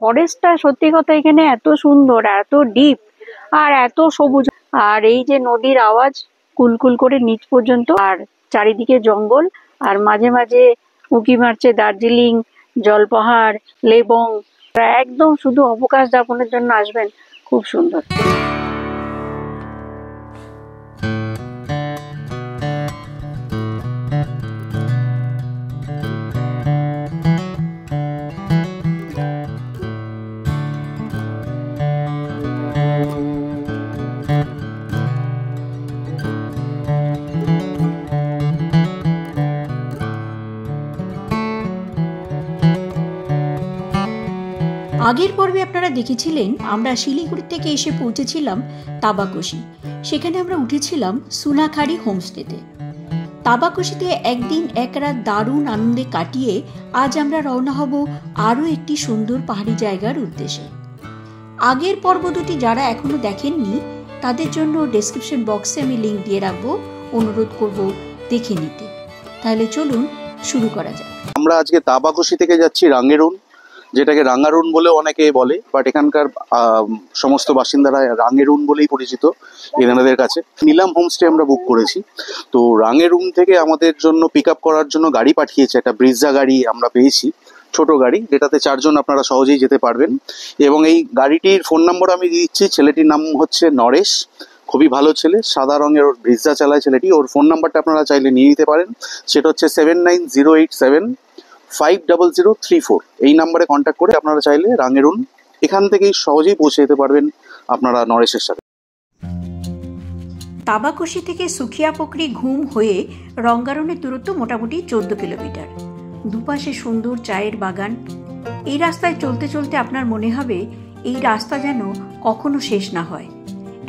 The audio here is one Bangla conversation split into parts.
ফরেস্টটা সত্যি কথা এখানে এত সুন্দর, এত ডিপ আর এত সবুজ। আর এই যে নদীর আওয়াজ কুলকুল করে নিচ পর্যন্ত, আর চারিদিকে জঙ্গল, আর মাঝে মাঝে উঁকি মারছে দার্জিলিং, জলপাহাড়, লেবং। একদম শুধু অবকাশ যাপনের জন্য আসবেন, খুব সুন্দর। আগের পর্বে আপনারা দেখেছিলেন আমরা শিলিগুড়ি থেকে এসে পৌঁছেছিলাম তাবাকোশি। সেখানে আমরা উঠেছিলাম সুনাখারি হোমস্টেতে। তাবাকোশিতে একদিন এক রাত দারুণ আনন্দে কাটিয়ে আজ আমরা রওনা হব আরও একটি সুন্দর পাহাড়ি জায়গার উদ্দেশ্যে। আগের পর্ব দুটি যারা এখনো দেখেননি তাদের জন্য ডেসক্রিপশন বক্সে আমি লিঙ্ক দিয়ে রাখবো, অনুরোধ করব দেখে নিতে। তাহলে চলুন শুরু করা যাক। আমরা আজকে তাবাকোশি থেকে যাচ্ছি রাঙ্গেরুন, যেটাকে রাঙ্গারুন বলে অনেকে বলে, বাট এখানকার সমস্ত বাসিন্দারা রাঙ্গেরুন বলেই পরিচিত এনাদের কাছে। নিলাম হোমস্টে আমরা বুক করেছি, তো রাঙ্গেরুন থেকে আমাদের জন্য পিক আপ করার জন্য গাড়ি পাঠিয়েছে, একটা ব্রিজা গাড়ি আমরা পেয়েছি, ছোট গাড়ি, যেটাতে 4 জন আপনারা সহজেই যেতে পারবেন। এবং এই গাড়িটির ফোন নম্বর আমি দিচ্ছি। ছেলেটির নাম হচ্ছে নরেশ, খুবই ভালো ছেলে, সাদা রঙের ওর ব্রিজা চালায় ছেলেটি। ওর ফোন নাম্বারটা আপনারা চাইলে নিয়ে নিতে পারেন, সেটা হচ্ছে 7908750034। এই নাম্বারে কন্ট্যাক্ট করে আপনারা চাইলে রাঙ্গেরুন এখান থেকেই সহজেই পৌঁছে যেতে পারবেন আপনারা নরেশের সাথে। তাবাকোশি থেকে সুখিয়া পোকরি ঘুম হয়ে রঙ্গারুনের দূরত্ব মোটামুটি 14 কিলোমিটার। দুপাশে সুন্দর চায়ের বাগান। এই রাস্তায় চলতে চলতে আপনার মনে হবে এই রাস্তা যেন কখনো শেষ না হয়,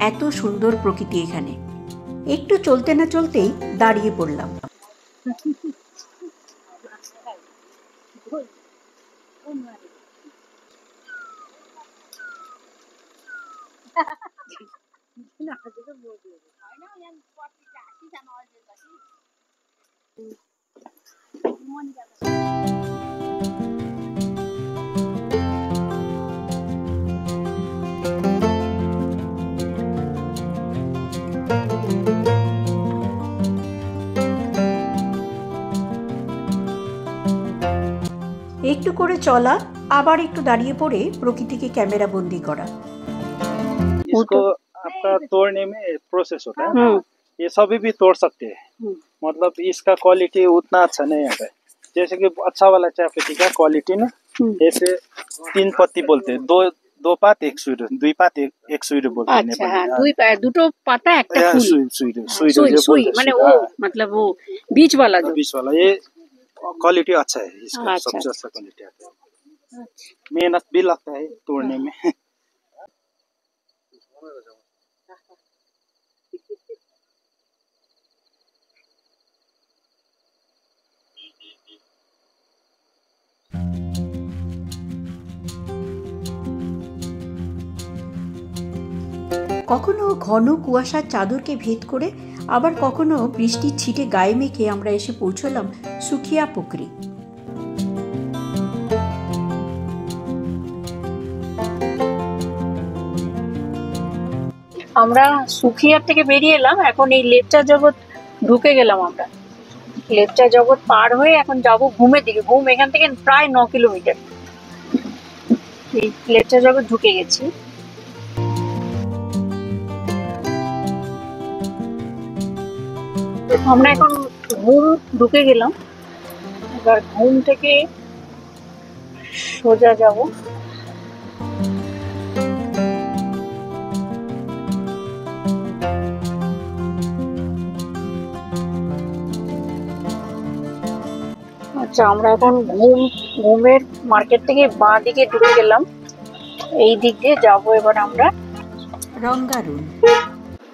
এত সুন্দর প্রকৃতি এখানে। একটু চলতে না চলতেই দাঁড়িয়ে পড়লাম। একটু করে চলা, আবার একটু দাঁড়িয়ে পড়ে प्रकृति कैमरा बंदी करा। इसको आपका तोड़ने में प्रोसेस होता है, ये सभी भी तोड़ सकते हैं। मतलब इसका क्वालिटी उतना अच्छा नहीं है। जैसे कि अच्छा वाला चाय पत्ती का क्वालिटी ना, ऐसे 3 पत्ती बोलते हैं, दो पात एक सुई, 2 पात एक सुई बोलते हैं। अच्छा, हाँ, দুটো পাতা একটা ফুল, সুই মানে ও मतलब वो बीच वाला ये क्वालिटी अच्छा है इसका। सबसे अच्छा क्वालिटी आता है। मेहनत भी लगता है तोड़ने में। কখনো ঘন কুয়াশার চাদরকে ভেদ করে, আবার কখনো বৃষ্টির ছিটে গায়ে মেখে আমরা এসে পৌঁছলাম সুখিয়া পোকরি। আমরা সুখিয়ার থেকে বেরিয়ে এলাম, এখন এই লেপচা জগৎ ঢুকে গেলাম। আমরা লেপচা জগৎ পার হয়ে এখন যাব ঘুমের দিকে। ঘুম এখান থেকে প্রায় 9 কিলোমিটার। এই লেপচা জগৎ ঢুকে গেছি। আমরা এখন ঘুম ঢুকে গেলাম, এবার ঘুম থেকে সোজা যাব আচ্ছা, আমরা এখন ঘুমের মার্কেট থেকে বাঁ দিকে ঢুকে গেলাম, এই দিক দিয়ে যাবো এবার আমরা রঙ্গারুন।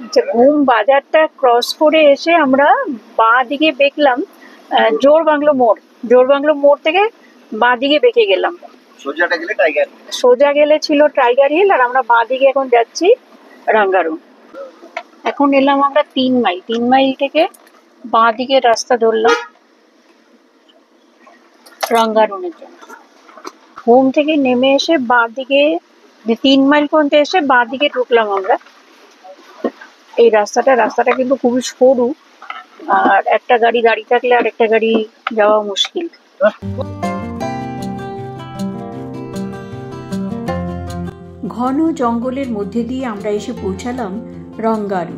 আচ্ছা, ঘুম বাজারটা ক্রস করে এসে আমরা বাঁ দিকে বেঁকলাম জোর বাংলো মোড়। জোর বাংলো মোড় থেকে বাঁ দিকে বেঁকে গেলাম, সোজা গেলে ছিল টাইগার হিল, আর আমরা বাঁ দিকে এখন যাচ্ছি রাঙ্গারুন। এখন এলাম আমরা 3 মাইল। 3 মাইল থেকে বাঁ দিকে রাস্তা ধরলাম রাঙ্গারুনের জন্য। ঘুম থেকে নেমে এসে বাঁ দিকে 3 মাইল পর্যন্ত এসে বাঁ দিকে ঢুকলাম আমরা। এই রাস্তাটা কিন্তু খুবই সরু, আর একটা গাড়ি দাঁড়িয়ে থাকলে আর একটা গাড়ি যাওয়া মুশকিল। ঘন জঙ্গলের মধ্যে দিয়ে আমরা এসে পৌঁছালাম রঙ্গারু।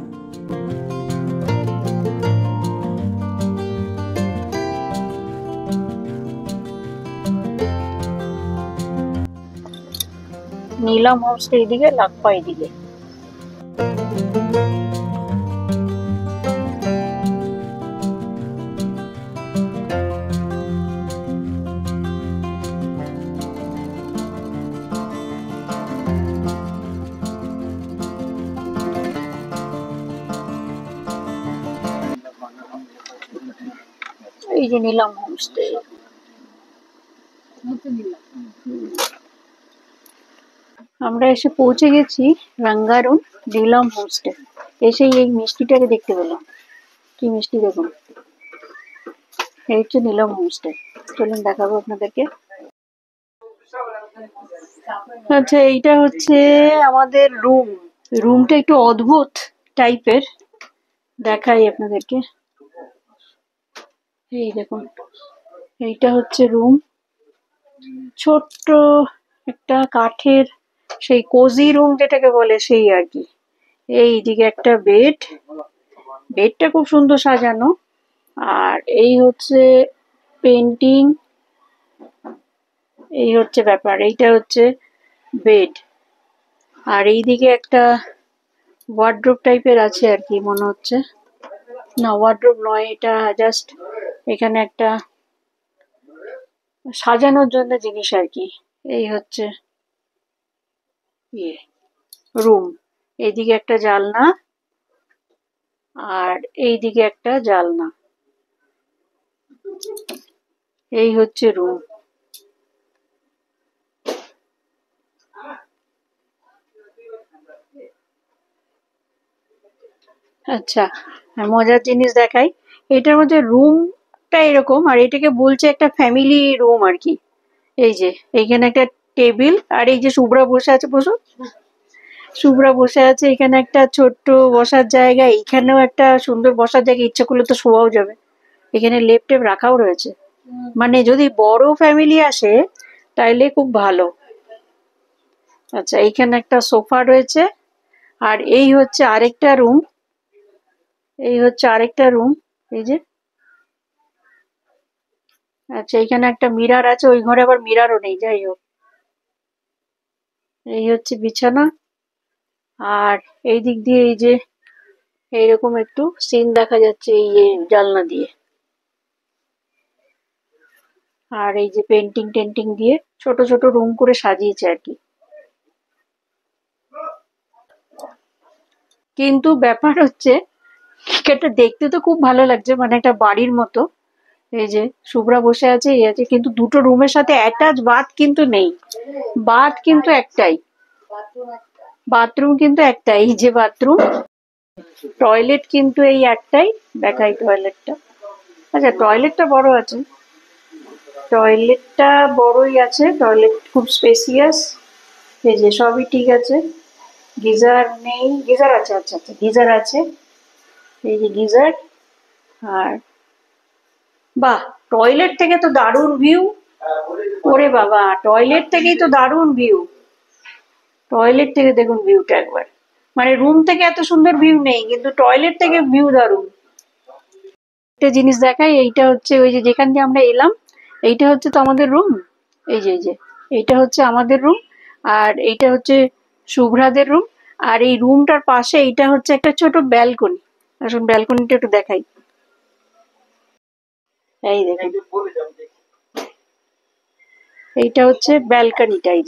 নীলাম হোমস্টে এদিকে, লাকপা এদিকে। এই যে নীলাম হোমস্টে। আমরা এসে পৌঁছে গেছি রাঙ্গারুন নীলাম হোমস্টে। এসেই এই মিষ্টিটাকে দেখতে পেলাম। কি মিষ্টি দেখুন, এই হচ্ছে নীলাম হোমস্টে। চলুন দেখাবো আপনাদেরকে। আচ্ছা, এইটা হচ্ছে আমাদের রুম। রুমটা একটু অদ্ভুত টাইপের, দেখাই আপনাদেরকে। এই দেখুন, এইটা হচ্ছে রুম। ছোট্ট একটা কাঠের সেই কোজি রুম যেটাকে বলে, সেই আর কি। এইদিকে একটা বেড, বেডটা খুব সুন্দর সাজানো। আর এই হচ্ছে পেন্টিং, এই হচ্ছে ব্যাপার। এইটা হচ্ছে বেড, আর এইদিকে একটা ওয়ার্ড্রোব টাইপের আছে আর কি, মনে হচ্ছে। না, ওয়ার্ড্রোব নয়, এটা জাস্ট এখানে একটা সাজানোর জন্য জিনিস আর কি। এই হচ্ছে রুম। এইদিকে একটা জানলা, আর এইদিকে একটা জানলা। এই হচ্ছে রুম। আচ্ছা, মজার জিনিস দেখাই। এটার মধ্যে রুমটা এরকম, আর এটাকে বলছে একটা ফ্যামিলি রুম আর কি। এই যে এইখানে একটা টেবিল, আর এই যে শুভ্রা বসে আছে, বসুন। শুভ্রা বসে আছে, এখানে একটা ছোট্ট বসার জায়গা, এইখানেও একটা সুন্দর বসার জায়গা, ইচ্ছা করলে তো শোয়াও যাবে। এখানে লেপ টেপ রাখাও রয়েছে, মানে যদি বড় ফ্যামিলি আসে তাইলে খুব ভালো। আচ্ছা, এইখানে একটা সোফা রয়েছে, আর এই হচ্ছে আরেকটা রুম। এই হচ্ছে আরেকটা রুম, এই যে। আচ্ছা, এখানে একটা মিরার আছে, ওই ঘরে আবার মিরারও নেই, যাই হোক। এই হচ্ছে বিছানা, আর এই দিক দিয়ে এই যে এইরকম একটু সিন দেখা যাচ্ছে এই জানলা দিয়ে। আর এই যে পেন্টিং টেন্টিং দিয়ে ছোট ছোট রুম করে সাজিয়েছে আর কি। কিন্তু ব্যাপার হচ্ছে, এটা দেখতে তো খুব ভালো লাগছে, মানে একটা বাড়ির মতো। এই যে শুভ্রা বসে আছে, এই আছে, কিন্তু দুটো রুমের সাথে অ্যাটাচ বাথ কিন্তু নেই। বাথ কিন্তু একটাই, বাথরুম কিন্তু একটাই, এই যে বাথরুম। টয়লেট কিন্তু এই একটাই, দেখাই টয়লেটটা। আচ্ছা, টয়লেটটা বড় আছে, টয়লেটটা বড়ই আছে, টয়লেট খুব স্পেসিয়াস। এই যে সবই ঠিক আছে। গিজার নেই, গিজার আছে, আচ্ছা আচ্ছা, গিজার আছে। এই যে গিজার। আর বাহ, টয়লেট থেকে তো দারুণ ভিউ। ওরে বাবা, টয়লেট থেকেই তো দারুণ ভিউ। টয়লেট থেকে দেখুন ভিউটা একবার, মানে রুম থেকে এত সুন্দর ভিউ নেই, কিন্তু টয়লেট থেকে ভিউ দারুণ। একটা জিনিস দেখাই, এইটা হচ্ছে ওই যে যেখান দিয়ে আমরা এলাম, এইটা হচ্ছে তো আমাদের রুম। এই যে এইটা হচ্ছে আমাদের রুম, আর এইটা হচ্ছে শুভ্রাদের রুম। আর এই রুমটার পাশে এইটা হচ্ছে একটা ছোট ব্যালকনি। আসুন ব্যালকনিটা একটু দেখাই। এই দেখুন, এইটা হচ্ছে ব্যালকনিটা। এই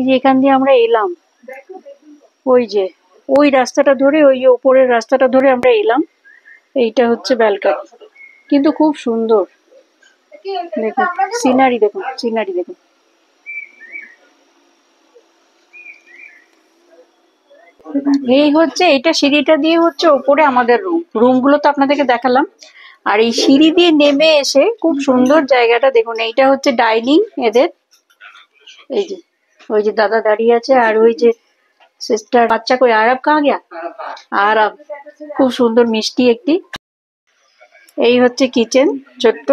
যে এখান দিয়ে আমরা এলাম, ওই যে ওই রাস্তাটা ধরে, ওই যে উপরের রাস্তাটা ধরে আমরা এলাম। এইটা হচ্ছে ব্যালকনি, কিন্তু খুব সুন্দর। দেখুন সিনারি, দেখুন সিনারি দেখুন। এই হচ্ছে এটা সিঁড়িটা দিয়ে হচ্ছে ওপরে আমাদের রুমগুলো তো আপনাদেরকে দেখালাম। আর এই সিঁড়ি দিয়ে নেমে এসে খুব সুন্দর জায়গাটা দেখুন, এইটা হচ্ছে ডাইনিং এদের। এই যে ওই যে দাদা দাঁড়িয়ে আছে, আর ওই যে সিস্টার বাচ্চা কই আরব কাহা গিয়া, আরব। খুব সুন্দর মিষ্টি একটি। এই হচ্ছে কিচেন ছোট্ট,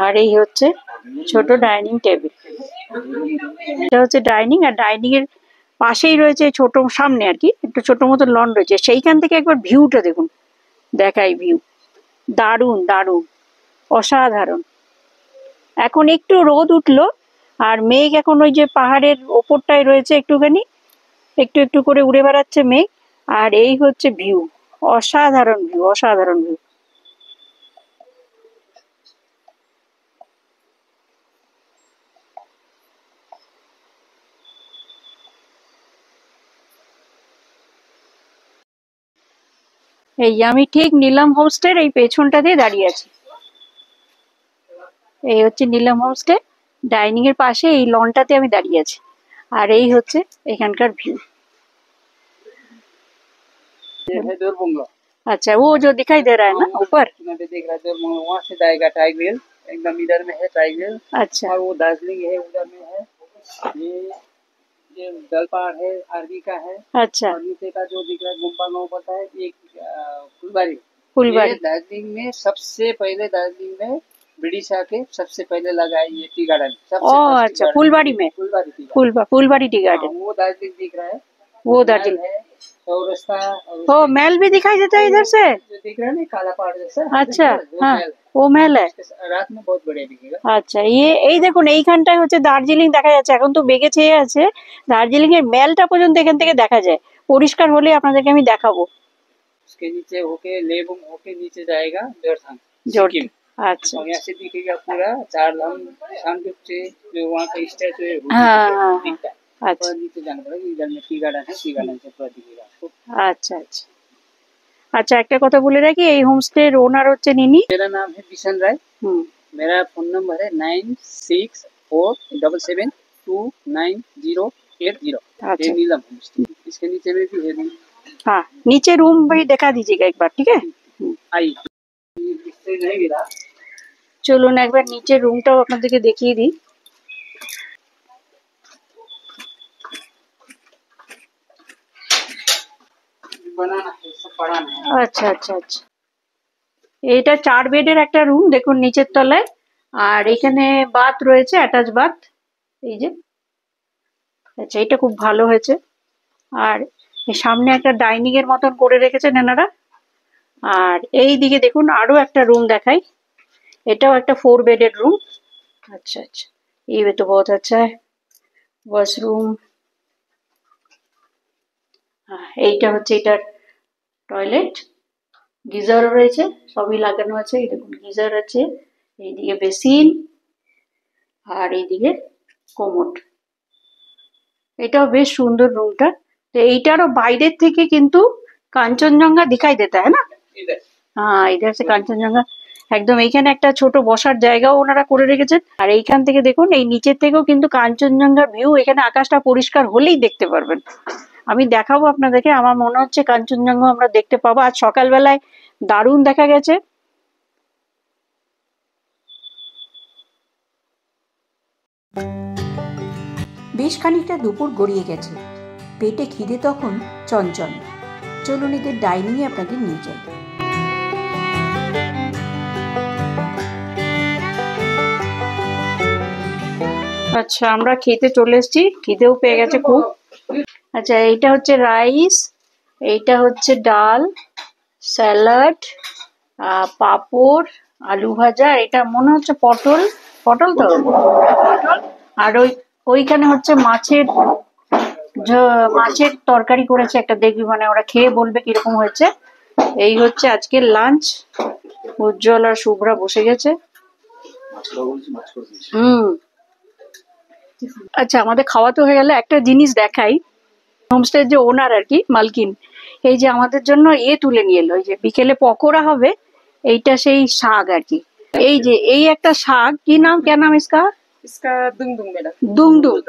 আর এই হচ্ছে ছোট ডাইনিং টেবিল। এটা হচ্ছে ডাইনিং, আর ডাইনিং এর পাশেই রয়েছে ছোট সামনে আর কি একটু ছোট মতো লন রয়েছে, সেইখান থেকে একবার ভিউটা দেখুন, দেখাই ভিউ দারুণ দারুণ অসাধারণ। এখন একটু রোদ উঠলো আর মেঘ এখন ওই যে পাহাড়ের ওপরটায় রয়েছে একটুখানি, একটু একটু করে উড়ে বেড়াচ্ছে মেঘ। আর এই হচ্ছে ভিউ, অসাধারণ ভিউ, অসাধারণ ভিউ। এই আমি ঠিক নিলাম হোমস্টের এই পেছনটা দিয়ে দাঁড়িয়ে আছি। এই হচ্ছে নিলাম হোমস্টে, ডাইনিং এর পাশে এই লনটাতে আমি দাঁড়িয়ে আছি। আর এই হচ্ছে এখানকার ভিউ। अच्छा वो जो दिखाई दे रहा है ना ऊपर, देख रहा है वहाँ से जाएगा टाइगर एकदम इधर में है टाइगर। अच्छा और वो दार्जिलिंग है उधर में है, ये जलपाड़ है आरबी का है। अच्छा और नीचे का जो दिख रहा है गुम्पा गाँव पड़ता है एक फुलबाड़ी। फुलबाड़ी ये दार्जिलिंग में सबसे पहले दार्जिलिंग में ब्रिटिश आके सबसे पहले लगाया ये टी गार्डन। ओ अच्छा फुलबाड़ी में, फुलबाड़ी टी गार्डन। वो दार्जिलिंग दिख रहा है, वो दार्जिलिंग है चौरस्ता। ओ महल भी दिखाई देता है इधर से। जो दिख रहा है ना काला पहाड़ जैसा, अच्छा वो हाँ महल। वो महल है। রাত में बहुत बढ़िया दिखेगा। আচ্ছা এই দেখুন এইখানটায় হচ্ছে দার্জিলিং দেখা যাচ্ছে, এখন তো বেগে ছেয়ে আছে, দার্জিলিং এর মেলটা পর্যন্ত এখান থেকে দেখা যায়। পরিষ্কার হলে আপনাদেরকে আমি দেখাবো। उसके नीचे होके लेबुंग होके नीचे जाएगा जोरथांग जोर सिक्किम। अच्छा और यहाँ से दिखेगा पूरा चार धाम शामरुख से जो वहाँ का स्टैचू है वो हाँ, हाँ, दिखता है। अच्छा थोड़ा नीचे जाना पड़ेगा, इधर में टी गार्डन है, टी गार्डन से पूरा दिखेगा आपको। আচ্ছা আচ্ছা আচ্ছা একটা কথা বলে রাখি, এই হোমস্টের ওনার হচ্ছেন ইনি। मेरा नाम है बिशन राय, হুম मेरा फोन नंबर है 9647772980। अच्छा ये नीलम होमस्टे, इसके नीचे में भी है रूम। हाँ नीचे रूम भी दिखा दीजिएगा एक बार, ठीक है। आई इससे नहीं मिला চলুন একবার নিচের রুমটাও আপনাদেরকে দেখিয়ে দিই। बनाना है सब पढ़ाना है। আচ্ছা আচ্ছা আচ্ছা এটা 4 বেডের একটা রুম দেখুন নিচের তলায়। আর এখানে বাথ রয়েছে, অ্যাটাচ বাথ। এই যে আচ্ছা এটা খুব ভালো হয়েছে। আর এই সামনে একটা ডাইনিং এর মতন করে রেখেছেন এনারা। আর এই দিকে দেখুন আরো একটা রুম দেখাই, এটাও একটা 4 বেডের রুম। अच्छा अच्छा ये भी तो बहुत अच्छा है। वॉशरूम, এইটা হচ্ছে এটার টয়লেট, গিজার রয়েছে, সবই লাগানো আছে। এই দেখুন গিজার আছে, এইদিকে বেসিন, আর এইদিকে কোমোড। এটাও বেশ সুন্দর রুমটা। তো এইটারও বাইরের থেকে কিন্তু কাঞ্চনজঙ্ঘা দিখাই দেতা है ना। इधर হ্যাঁ इधर से কাঞ্চনজঙ্ঘা একদম। এইখানে একটা ছোট বসার জায়গাও ওনারা করে রেখেছেন। আর এইখান থেকে দেখুন এই নিচের থেকেও কিন্তু কাঞ্চনজঙ্ঘার ভিউ, এখানে আকাশটা পরিষ্কার হলেই দেখতে পারবেন। আমি দেখাবো আপনাদেরকে, আমার মনে হচ্ছে কাঞ্চনজঙ্ঘা আমরা দেখতে পাবো। আজ সকালবেলায় দারুণ দেখা গেছে। বেশ খানিকটা দুপুর গড়িয়ে গেছে, পেটে খিদে তখন চঞ্চল। চলুন এদের ডাইনিংয়ে আপনাদের নিয়ে যাই। আচ্ছা আমরা খেতে চলে এসেছি, খিদেও পেয়ে গেছে খুব। আচ্ছা এইটা হচ্ছে রাইস, এইটা হচ্ছে ডাল, স্যালাড, পাঁপড়, আলু ভাজা, এটা মনে হচ্ছে পটল, পটল তো পটল। আর ওইখানে হচ্ছে মাছের তরকারি করেছে একটা, দেখবি মানে ওরা খেয়ে বলবে কিরকম হয়েছে। এই হচ্ছে আজকের লাঞ্চ। উজ্জ্বল আর শুভ্রা বসে গেছে। আচ্ছা আমাদের খাওয়া তো হয়ে গেলে একটা জিনিস দেখাই। হোমস্টের যে ওনার আর কি মালকিন, এই যে আমাদের জন্য তুলে নিয়ে এলো, এই যে বিকেলে পকোড়া হবে, এইটা সেই শাক আর কি। এই যে এই একটা শাক, কি নাম, क्या नाम इसका? इसका दुंगदुंग मैडम, दुंगदुंग।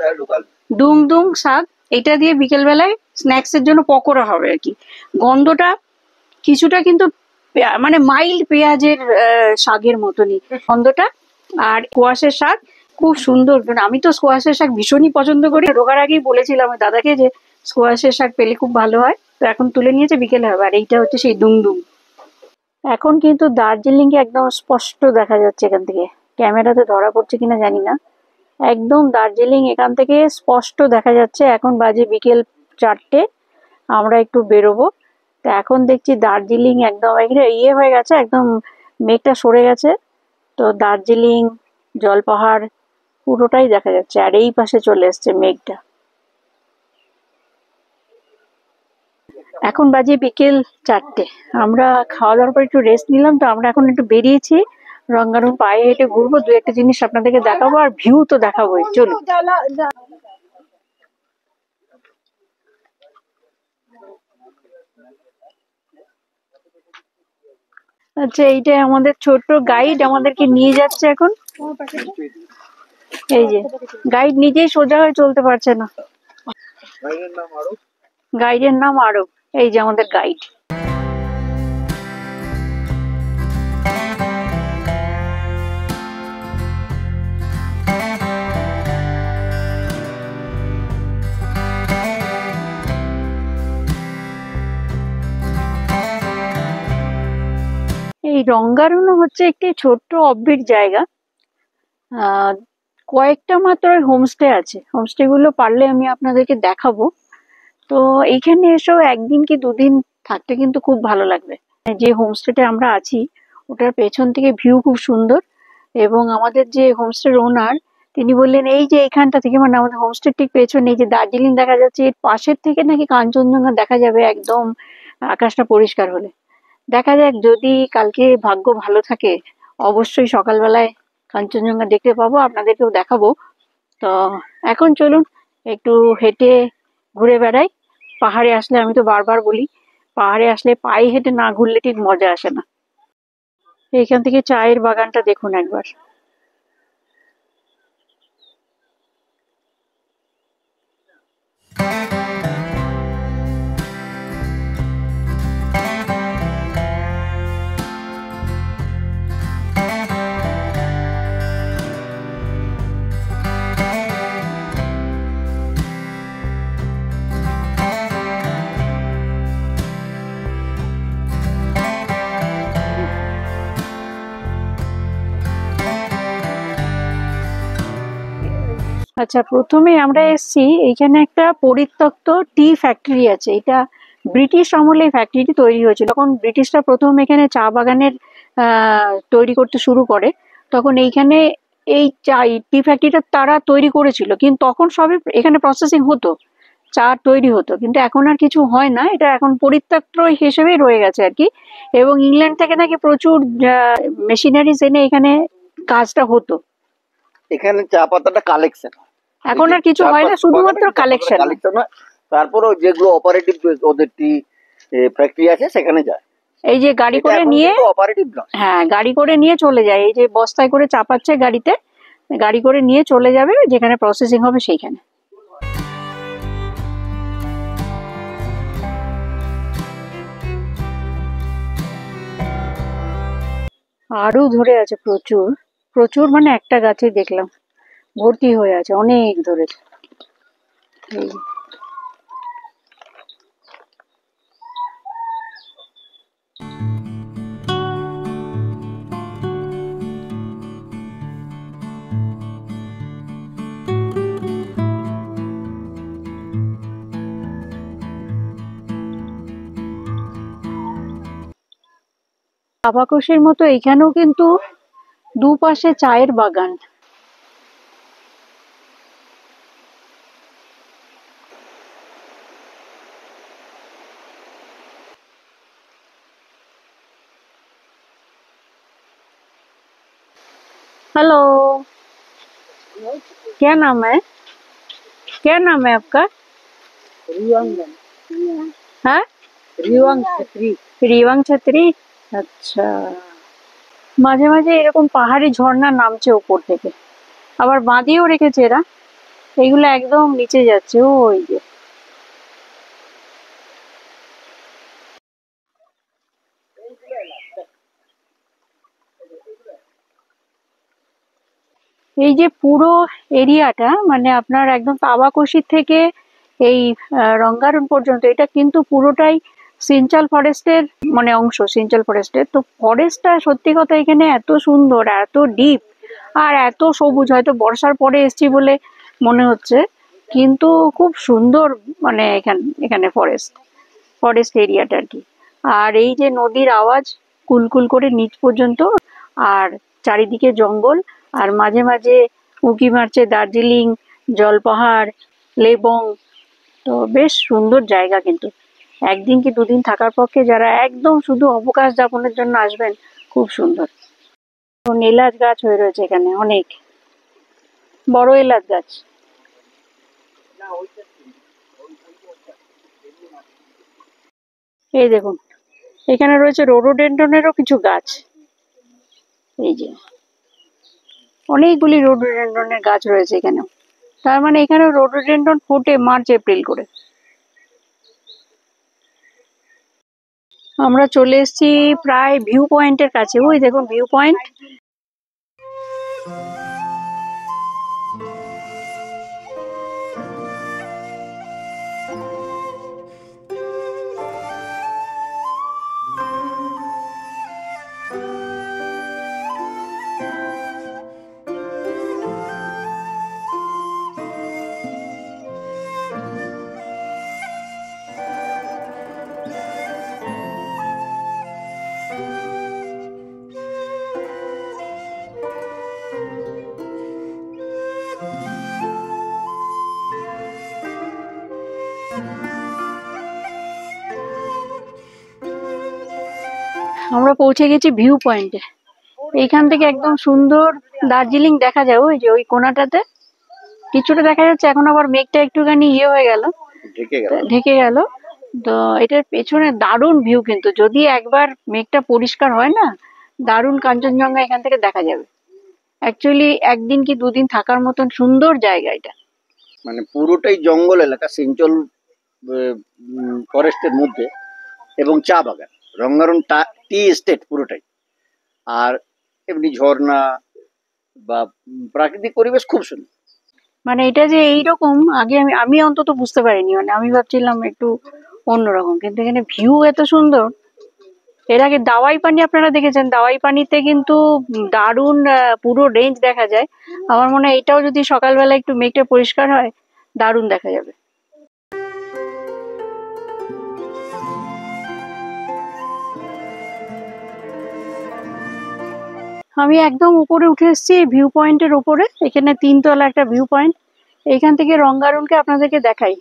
দুং দুং শাক, এটা দিয়ে বিকেল বেলায় স্ন্যাক্স এর জন্য পকোড়া হবে আর কি। গন্ধটা কিছুটা কিন্তু মানে মাইল্ড পেঁয়াজের শাকের মতনই গন্ধটা। আর স্কোয়াশের শাক খুব সুন্দর, আমি তো স্কোয়াশের শাক ভীষণই পছন্দ করি। ঢোকার আগেই বলেছিলাম ওই দাদাকে যে স্কোয়াশের শাক পেলে খুব ভালো হয়, তো এখন তুলে নিয়েছে, বিকেলে হবে। আর এইটা হচ্ছে সেই দুমদুম। এখন কিন্তু দার্জিলিং কে একদম স্পষ্ট দেখা যাচ্ছে এখান থেকে, ক্যামেরাতে ধরা পড়ছে কিনা জানি না, একদম দার্জিলিং এখান থেকে স্পষ্ট দেখা যাচ্ছে। এখন বাজে বিকেল 4টে, আমরা একটু বেরোবো। তো এখন দেখছি দার্জিলিং একদম ইয়ে হয়ে গেছে, একদম মেঘটা সরে গেছে, তো দার্জিলিং জলপাহাড় পুরোটাই দেখা যাচ্ছে। আর এই পাশে চলে এসছে মেঘটা। এখন বাজে বিকেল 4টে, আমরা খাওয়া দাওয়ার পর একটু রেস্ট নিলাম, তো আমরা এখন একটু বেরিয়েছি রঙ্গারুন, পায়ে হেঁটে ঘুরবো, দু একটা জিনিস আপনাদেরকে দেখাবো, আর ভিউ তো দেখাবোই। চলুন। আচ্ছা, এইটাই আমাদের ছোট্ট গাইড আমাদেরকে নিয়ে যাচ্ছে এখন। এই যে গাইড নিজেই সোজা হয়ে চলতে পারছে না। গাইডের নাম আরব। এই যে আমাদের গাইড। এই রঙ্গারুন হচ্ছে একটি ছোট্ট অব্বির জায়গা। কয়েকটা মাত্র হোমস্টে আছে, হোমস্টে গুলো পারলে আমি আপনাদেরকে দেখাবো। তো এইখানে এসেও একদিন কি দুদিন থাকতে কিন্তু খুব ভালো লাগবে। যে হোমস্টেতে আমরা আছি ওটার পেছন থেকে ভিউ খুব সুন্দর, এবং আমাদের যে হোমস্টের ওনার তিনি বললেন এই যে এখানটা থেকে, মানে আমাদের হোমস্টের ঠিক পেছনে এই যে দার্জিলিং দেখা যাচ্ছে, এর পাশের থেকে নাকি কাঞ্চনজঙ্ঘা দেখা যাবে একদম আকাশটা পরিষ্কার হলে। দেখা যাক, যদি কালকে ভাগ্য ভালো থাকে অবশ্যই সকালবেলায় কাঞ্চনজঙ্ঘা দেখতে পাবো, আপনাদেরকেও দেখাবো। তো এখন চলুন একটু হেঁটে ঘুরে বেড়াই। পাহাড়ে আসলে, আমি তো বারবার বলি, পাহাড়ে আসলে পায়ে হেঁটে না ঘুরলে ঠিক মজা আসে না। এইখান থেকে চায়ের বাগানটা দেখুন একবার। আচ্ছা, প্রথমে আমরা এসেছি এইখানে একটা পরিত্যক্ত টি ফ্যাক্টরি আছে। এটা ব্রিটিশ আমলে ফ্যাক্টরিটি তৈরি হয়েছিল। তখন ব্রিটিশরা প্রথম এখানে চা বাগানের তৈরি করতে শুরু করে, তখন এইখানে এই চা টি ফ্যাক্টরিটা তারা তৈরি করেছিল, কিন্তু তখন সবই এখানে প্রসেসিং হতো, চা তৈরি হতো, কিন্তু এখন আর কিছু হয় না। এটা এখন পরিত্যক্ত হিসেবেই রয়ে গেছে আর কি। এবং ইংল্যান্ড থেকে নাকি প্রচুর মেশিনারিজ এনে এখানে কাজটা হতো। এখানে চা পাতাটা কালেকশন, এখন আর কিছু হয় না, শুধুমাত্র কালেকশন। তারপরে যেগুলো অপারেটিভ ওদের টি ফ্যাক্টরি আছে সেখানে যায়। এই যে গাড়ি করে নিয়ে, অপারেটিভ না, হ্যাঁ গাড়ি করে নিয়ে চলে যায়, এই যে বস্তায় করে চাপাচ্ছে গাড়িতে, গাড়ি করে নিয়ে চলে যাবে যেখানে প্রসেসিং হবে সেইখানে। আরো ধরে আছে প্রচুর, প্রচুর মানে একটা গাছে দেখলাম ভর্তি হয়ে আছে, অনেক ধরেছে। এই যে আবাকসের মতো এখানেও কিন্তু দুপাশে চায়ের বাগান। हेलो, क्या नाम है? क्या नाम है आपका? हाँ, রিওয়াং छतरी। আচ্ছা, মাঝে মাঝে এরকম পাহাড়ি ঝর্ণা নামছে উপর থেকে, আবার বাঁধিয়েও রেখেছে এরা। এইগুলো একদম নিচে যাচ্ছে, ওই যে এই যে পুরো এরিয়াটা মানে আপনার একদম তাবাকশির থেকে এই রঙ্গারুন পর্যন্ত এটা কিন্তু পুরোটাই সিঞ্চল ফরেস্টের মানে অংশ, সিঞ্চল ফরেস্টের। তো ফরেস্টটা সত্যি কথা এখানে এত সুন্দর, এত ডিপ আর এত সবুজ, হয়তো বর্ষার পরে এসছি বলে মনে হচ্ছে, কিন্তু খুব সুন্দর মানে এখানে ফরেস্ট এরিয়াটা আর কি। আর এই যে নদীর আওয়াজ কুলকুল করে নিচ পর্যন্ত, আর চারিদিকে জঙ্গল, আর মাঝে মাঝে উঁকি মারছে দার্জিলিং, জলপাহাড়, লেবং। তো বেশ সুন্দর জায়গা, কিন্তু একদিন কি দুদিন থাকার পক্ষে যারা একদম শুধু অবকাশ যাপনের জন্য আসবেন, খুব সুন্দর। এলাচ গাছ হয়ে রয়েছে এখানে, অনেক বড় এলাচ গাছ। এই দেখুন এখানে রয়েছে রোডোডেন্ড্রনেরও কিছু গাছ, এই যে অনেকগুলি রোডোডেন্ড্রনের গাছ রয়েছে এখানে। তার মানে এখানে রোডোডেন্ড্রন ফোটে মার্চ এপ্রিল করে। আমরা চলে এসেছি প্রায় ভিউ পয়েন্টের কাছে, ওই দেখুন ভিউ পয়েন্ট। আমরা পৌঁছে গেছি ভিউ পয়েন্টে। এইখান থেকে একদম সুন্দর দার্জিলিং দেখা যায়, ওই যে ওই কোনাটাতে কিছুটা দেখা যাচ্ছে। এখন আবার মেঘটা একটুখানি ইয়ে হয়ে গেল, ঢেকে গেল। তো এটার পেছনে দারুণ ভিউ, কিন্তু যদি একবার মেঘটা পরিষ্কার হয় না, দারুণ কাঞ্চনজঙ্ঘা এখান থেকে দেখা যাবে। অ্যাকচুয়ালি একদিন কি দুদিন থাকার মতন সুন্দর জায়গা এটা। মানে পুরোটাই জঙ্গল এলাকা, সিঞ্চল ফরেস্টের মধ্যে, এবং চা বাগান, রঙ্গারুন টি এস্টেট পুরোটাই। আর এমনি ঝর্ণা বা প্রাকৃতিক পরিবেশ খুব সুন্দর। মানে এটা যে এইরকম আগে আমি অন্তত বুঝতে পারিনি, মানে আমি ভাবছিলাম একটু অন্যরকম, কিন্তু এখানে ভিউ এত সুন্দর। এর আগে দাওয়াই পানি আপনারা দেখেছেন, দাওয়াই পানিতে কিন্তু দারুণ পুরো রেঞ্জ দেখা যায়। আমার মনে হয় এটাও যদি সকালবেলা একটু মেঘটা পরিষ্কার হয়, দারুণ দেখা যাবে। আমি একদম উপরে উঠে এসেছি ভিউ পয়েন্টের উপরে। এখানে 3 তলা একটা ভিউ পয়েন্ট। এইখান থেকে রঙ্গারুনকে আপনাদেরকে দেখাই,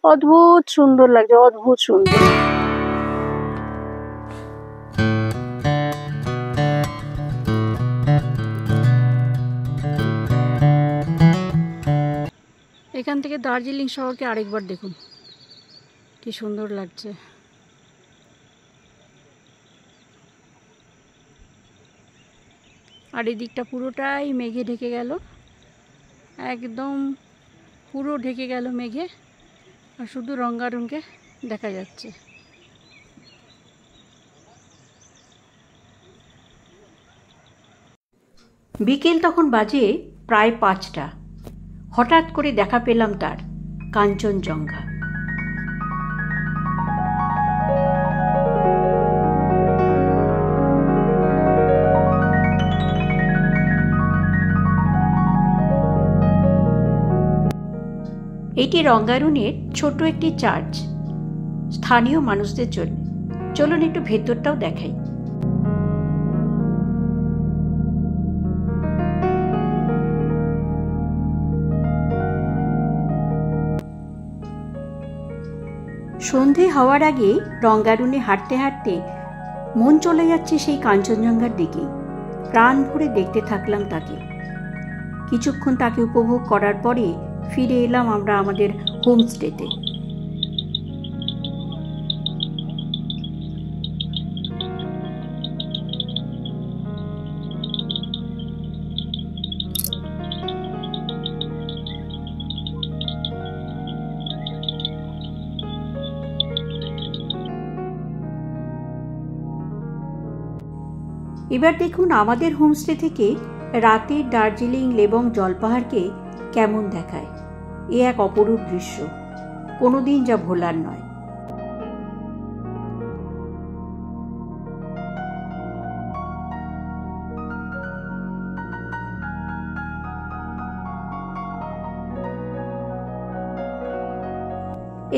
অদ্ভুত সুন্দর লাগছে, অদ্ভুত সুন্দর। এখান থেকে দার্জিলিং শহরকে আরেকবার দেখুন, কি সুন্দর লাগছে। আর এই দিকটা পুরোটাই মেঘে ঢেকে গেল, একদম পুরো ঢেকে গেল মেঘে, আর শুধু রঙ্গারুনকে দেখা যাচ্ছে। বিকেল তখন বাজে প্রায় 5টা। হঠাৎ করে দেখা পেলাম তার, কাঞ্চনজঙ্ঘা। এটি রঙ্গারুনের ছোট একটি চার্চ, স্থানীয় মানুষদের জন্য। চলুন একটু ভেতরটাও দেখাই। সন্ধে হওয়ার আগে রঙ্গারুনে হাঁটতে হাঁটতে মন চলে যাচ্ছে সেই কাঞ্চনজঙ্ঘার দিকে। প্রাণ ভরে দেখতে থাকলাম তাকে। কিছুক্ষণ তাকে উপভোগ করার পরে ফিরে এলাম আমরা আমাদের হোমস্টেতে। এবার দেখুন আমাদের হোমস্টে থেকে রাতের দার্জিলিং লেবং জলপাহাড়কে কেমন দেখায়। এ এক অপরূপ দৃশ্য, কোনোদিন যা ভোলার নয়।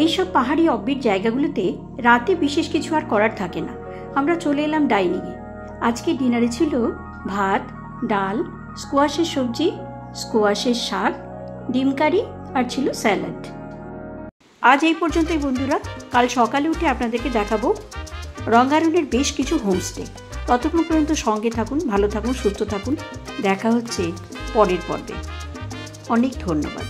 এইসব পাহাড়ি অব্বিট জায়গাগুলোতে রাতে বিশেষ কিছু আর করার থাকে না। আমরা চলে এলাম ডাইনিংয়ে। আজকে ডিনারে ছিল ভাত, ডাল, স্কোয়াশের সবজি, স্কোয়াশের শাক, ডিম কারি আর ছিল স্যালাড। আজ এই পর্যন্তই বন্ধুরা। কাল সকালে উঠে আপনাদেরকে দেখাবো রঙ্গারুনের বেশ কিছু হোমস্টে। ততক্ষণ পর্যন্ত সঙ্গে থাকুন, ভালো থাকুন, সুস্থ থাকুন। দেখা হচ্ছে পরের পর্বে। অনেক ধন্যবাদ।